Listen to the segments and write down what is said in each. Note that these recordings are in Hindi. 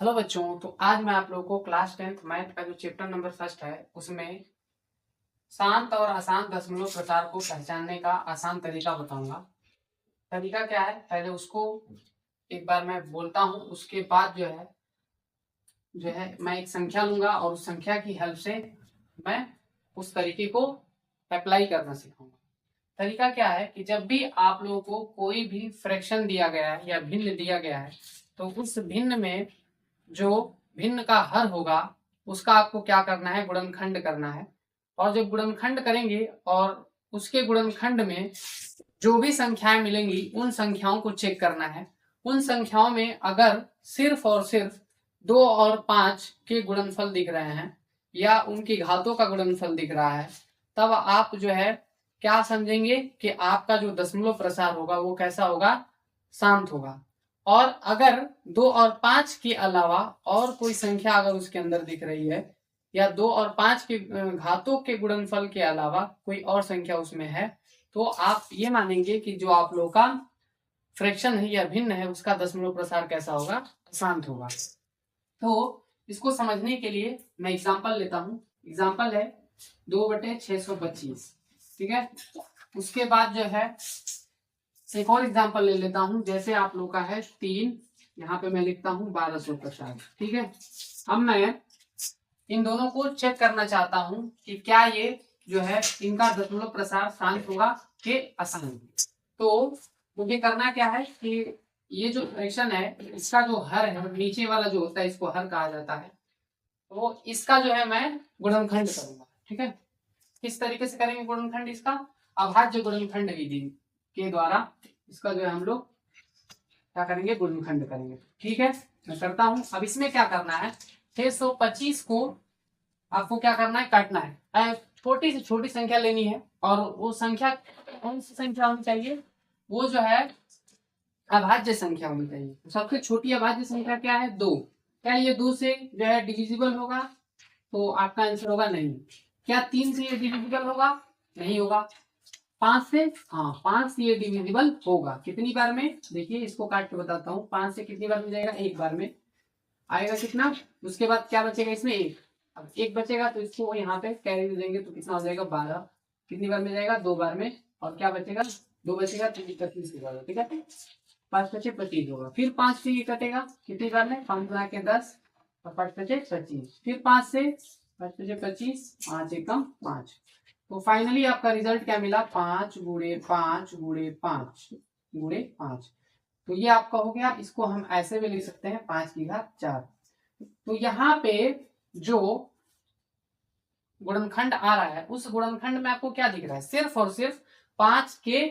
हेलो बच्चों, तो आज मैं आप लोगों को क्लास 10th मैथ का जो चैप्टर नंबर फर्स्ट है उसमें शांत और अशांत दशमलव प्रकार को पहचानने का आसान तरीका बताऊंगा। तरीका क्या है, पहले उसको एक बार मैं बोलता हूँ, उसके बाद जो है मैं एक संख्या लूंगा और उस संख्या की हेल्प से मैं उस तरीके को अप्लाई करना सिखाऊंगा। तरीका क्या है कि जब भी आप लोगों को कोई भी फ्रैक्शन दिया गया है या भिन्न दिया गया है, तो उस भिन्न में जो भिन्न का हर होगा उसका आपको क्या करना है, गुणनखंड करना है। और जब गुणनखंड करेंगे और उसके गुणनखंड में जो भी संख्याएं मिलेंगी उन संख्याओं को चेक करना है। उन संख्याओं में अगर सिर्फ और सिर्फ 2 और 5 के गुणनफल दिख रहे हैं या उनकी घातों का गुणनफल दिख रहा है, तब आप जो है क्या समझेंगे कि आपका जो दशमलव प्रसार होगा वो कैसा होगा, शांत होगा। और अगर 2 और 5 के अलावा और कोई संख्या अगर उसके अंदर दिख रही है या 2 और 5 के घातों के गुणनफल के अलावा कोई और संख्या उसमें है, तो आप ये मानेंगे कि जो आप लोग का फ्रैक्शन है या भिन्न है उसका दशमलव प्रसार कैसा होगा, शांत होगा। तो इसको समझने के लिए मैं एग्जांपल लेता हूँ। एग्जांपल है 2/625। ठीक है, उसके बाद जो है एक और एग्जांपल ले लेता हूं, जैसे आप लोग का है 3, यहाँ पे मैं लिखता हूं 1250। ठीक है, अब मैं इन दोनों को चेक करना चाहता हूं कि क्या ये जो है इनका दशमलव प्रसार शांत होगा कि अशांत। तो मुझे करना क्या है कि ये जो फ्रैक्शन है इसका जो हर है, नीचे वाला जो होता है इसको हर कहा जाता है, तो इसका जो है मैं गुणनखंड करूंगा। ठीक है, किस तरीके से करेंगे गुणनखंड, इसका अभाज्य गुणनखंड विधि के द्वारा इसका जो है हम लोग क्या करेंगे, गुणनखंड करेंगे। ठीक है, मैं करता हूं। अब इसमें क्या करना है, 625 को आपको क्या करना है, काटना है। छोटी से छोटी संख्या लेनी है और वो संख्या कौन सी संख्या होनी चाहिए, वो जो है अभाज्य संख्या होनी चाहिए। सबसे छोटी अभाज्य संख्या क्या है, 2। क्या ये 2 से जो है डिविजिबल होगा, तो आपका आंसर होगा नहीं। क्या 3 से ये डिविजिबल होगा, नहीं होगा। 5 से, हाँ 5 से ये डिविजिबल होगा। कितनी बार में, देखिए इसको काट के बताता हूँ। 5 से कितनी बार में जाएगा, एक बार में आएगा। कितना, उसके बाद क्या बचेगा इसमें, एक। अब एक बचेगा तो इसको यहाँ पे कैरी दे देंगे तो कितना हो जाएगा, 12। कितनी बार में जाएगा, 2 बार में। और क्या बचेगा, 2 बचेगा तो 25 होगा। ठीक है, 5 बचे 25 होगा। फिर 5 से ये कटेगा कितनी बार में, 5 बना के 10 और 5 बचे 25। फिर 5 से 5 बचे 25, 5 एकम 5। तो फाइनली आपका रिजल्ट क्या मिला, 5 गुणे 5 गुणे 5 गुणे 5। तो ये आपका हो गया। इसको हम ऐसे भी लिख सकते हैं 5 की घात 4। तो यहाँ पे जो गुणनखंड आ रहा है उस गुणनखंड में आपको क्या दिख रहा है, सिर्फ और सिर्फ 5 के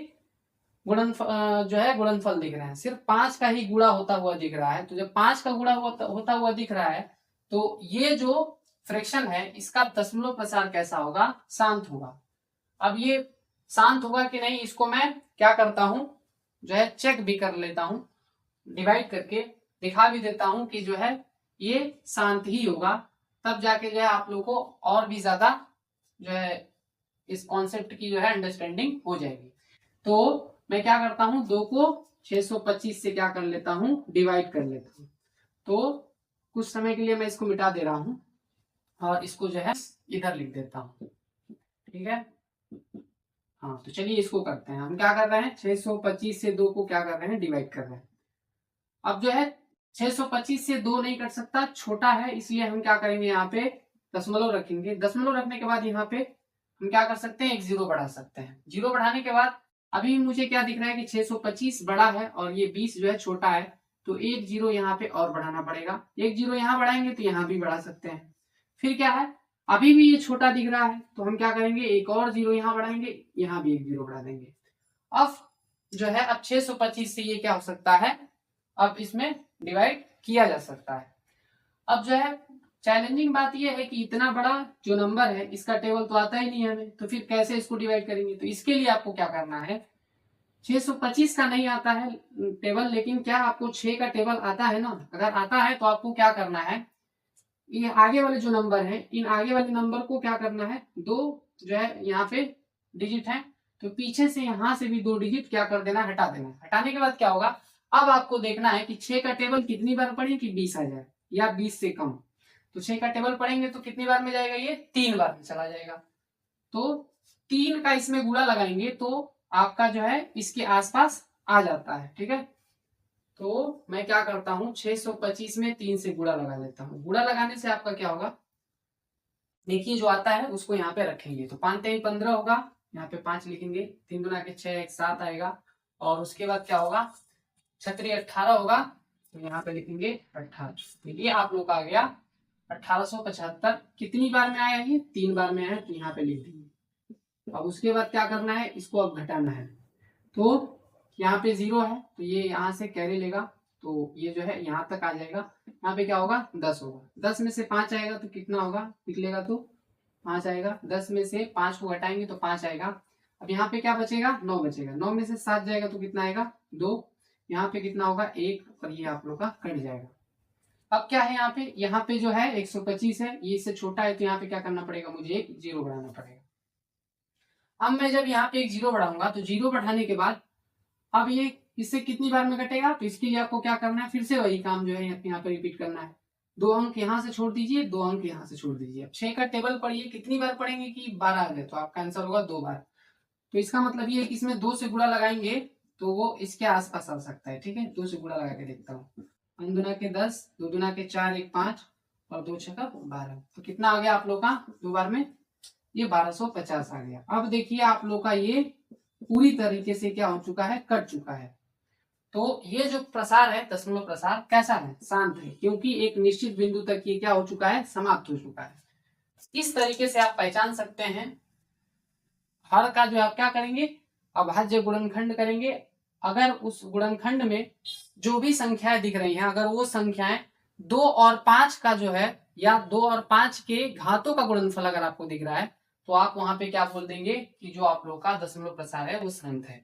जो है गुणनफल दिख रहे हैं। सिर्फ 5 का ही गुणा होता हुआ दिख रहा है। तो जब 5 का गुणा होता हुआ दिख रहा है तो ये जो फ्रैक्शन है इसका दशमलव प्रसार कैसा होगा, शांत होगा। अब ये शांत होगा कि नहीं, इसको मैं क्या करता हूं, जो है चेक भी कर लेता हूं, डिवाइड करके दिखा भी देता हूं कि जो है ये शांत ही होगा। तब जाके जो है आप लोगों को और भी ज्यादा जो है इस कॉन्सेप्ट की जो है अंडरस्टैंडिंग हो जाएगी। तो मैं क्या करता हूं, 2 को 625 से क्या कर लेता हूं, डिवाइड कर लेता हूं। तो कुछ समय के लिए मैं इसको मिटा दे रहा हूं और इसको जो है इधर लिख देता हूं। ठीक है, हाँ तो चलिए इसको करते हैं। हम क्या कर रहे हैं, 625 से 2 को क्या कर रहे हैं, डिवाइड कर रहे हैं। अब जो है 625 से 2 नहीं कट सकता, छोटा है, इसलिए हम क्या करेंगे, यहाँ पे दशमलव रखेंगे। दशमलव रखने के बाद यहाँ पे हम क्या कर सकते हैं, एक जीरो बढ़ा सकते हैं। जीरो बढ़ाने के बाद अभी मुझे क्या दिख रहा है कि 625 बड़ा है और ये 20 जो है छोटा है, तो एक जीरो यहाँ पे और बढ़ाना पड़ेगा। एक जीरो यहाँ बढ़ाएंगे तो यहाँ भी बढ़ा सकते हैं। फिर क्या है, अभी भी ये छोटा दिख रहा है तो हम क्या करेंगे, एक और जीरो यहाँ बढ़ाएंगे, यहाँ भी एक जीरो बढ़ा देंगे। अब जो है अब 625 से ये क्या हो सकता है, अब इसमें डिवाइड किया जा सकता है। अब जो है चैलेंजिंग बात यह है कि इतना बड़ा जो नंबर है इसका टेबल तो आता ही नहीं है हमें, तो फिर कैसे इसको डिवाइड करेंगे। तो इसके लिए आपको क्या करना है, 625 का नहीं आता है टेबल, लेकिन क्या आपको 6 का टेबल आता है ना। अगर आता है तो आपको क्या करना है, ये आगे वाले जो नंबर है इन आगे वाले नंबर को क्या करना है, 2 जो है यहाँ पे डिजिट है तो पीछे से यहाँ से भी 2 डिजिट क्या कर देना, हटा देना। हटाने के बाद क्या होगा, अब आपको देखना है कि 6 का टेबल कितनी बार पढ़े कि 20 आ जाए। या 20 से कम। तो 6 का टेबल पढ़ेंगे तो कितनी बार में जाएगा, ये 3 बार में चला जाएगा। तो 3 का इसमें गुणा लगाएंगे तो आपका जो है इसके आसपास आ जाता है। ठीक है, तो मैं क्या करता हूं 625 में 3 से गुणा लगा लेता हूं। गुणा लगाने से आपका क्या होगा, देखिए जो आता है उसको यहाँ पे रखेंगे तो 5 3 15 होगा, यहाँ पे 5 लिखेंगे, 3 दूना के 6 1 7 आएगा। और उसके बाद क्या होगा, 6 18 होगा, तो यहाँ पे लिखेंगे 18। तो ये आप लोग का आ गया 1875। कितनी बार में आया, ये 3 बार में आया, तो यहाँ पे लिख देंगे। अब उसके बाद क्या करना है, इसको अब घटाना है। तो यहाँ पे 0 है तो ये यहाँ से कैरी लेगा, तो ये जो है यहाँ तक आ जाएगा। यहाँ पे क्या होगा, 10 होगा। 10 में से 5 आएगा तो कितना होगा, निकलेगा तो 5 आएगा। 10 में से 5 को घटाएंगे तो 5 आएगा। अब यहाँ पे क्या बचेगा, 9 बचेगा। 9 में से 7 जाएगा तो कितना आएगा, 2। यहाँ पे कितना होगा, 1, और ये आप लोग का कट जाएगा। अब क्या है, यहाँ पे जो है 125 है, ये इससे छोटा है, तो यहाँ पे क्या करना पड़ेगा, मुझे एक 0 बढ़ाना पड़ेगा। अब मैं जब यहाँ पे एक 0 बढ़ाऊंगा तो 0 बढ़ाने के बाद अब ये इससे कितनी बार में कटेगा, तो इसके लिए आपको क्या करना है, फिर से वही काम जो है यहाँ पे रिपीट करना है। 2 अंक यहाँ से छोड़ दीजिए, 2 अंक यहाँ से छोड़ दीजिए। अब 6 का टेबल पढ़िए, कितनी बार पढ़ेंगे कि 12 आ जाए, तो आपका आंसर होगा 2 बार। तो इसका मतलब ये है कि इसमें 2 से गुणा लगाएंगे तो वो इसके आसपास आ सकता है। ठीक है, 2 से गुणा लगा के देखता हूँ। 2 दूना के 10, 2 दूना के 4 1 5 और 2 6 12। तो कितना आ गया आप लोग का 2 बार में, ये 1250 आ गया। अब देखिए आप लोग का ये पूरी तरीके से क्या हो चुका है, कट चुका है। तो ये जो प्रसार है, दशमलव प्रसार कैसा है, शांत है, क्योंकि एक निश्चित बिंदु तक ये क्या हो चुका है, समाप्त हो चुका है। इस तरीके से आप पहचान सकते हैं। हर का जो आप क्या करेंगे, अभाज्य गुणनखंड करेंगे। अगर उस गुणनखंड में जो भी संख्याएं दिख रही हैं, अगर वो संख्याएं 2 और 5 का जो है, या 2 और 5 के घातों का गुणनफल अगर आपको दिख रहा है, तो आप वहां पे क्या बोल देंगे कि जो आप लोग का दशमलव प्रसार है वो शांत है।